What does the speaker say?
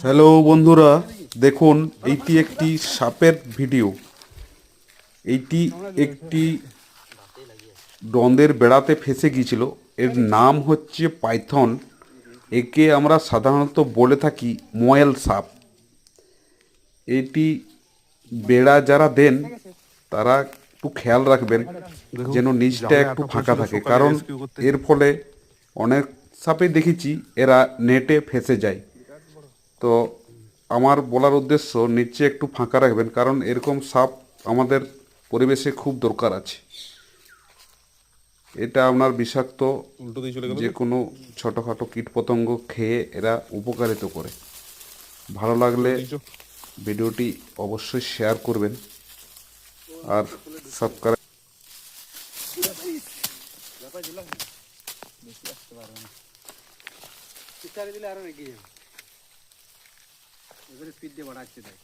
Hello বন্ধুরা, দেখুন এইটি একটি সাপের ভিডিও। এইটি একটি ডন্দের বেড়াতে ফেসে গিয়েছিল। এর নাম হচ্ছে পাইথন। একে আমরা সাধারণত বলে থাকি ময়েল সাপ। এইটি বেড়া যারা দেন তারা একটু খেয়াল রাখবেন যেন নিচটা একটু ফাঁকা থাকে, কারণ এর ফলে অনেক সাপে দেখেছি এরা নেটে ফেসে যায়। তো আমার বলার উদ্দেশ্য, নিচে একটু ফাঁকা রাখবেন, কারণ এরকম সাপ আমাদের পরিবেশে খুব দরকার আছে। এটা আপনার বিষাক্ত যে কোনো ছোটোখাটো কীটপতঙ্গ খেয়ে এরা উপকারিত করে। ভালো লাগলে ভিডিওটি অবশ্যই শেয়ার করবেন আর সাবস্ক্রাইব। দিলে আরো এগিয়ে যাবে, এবারে স্পিড দিয়ে বাড়াচ্ছে দেয়।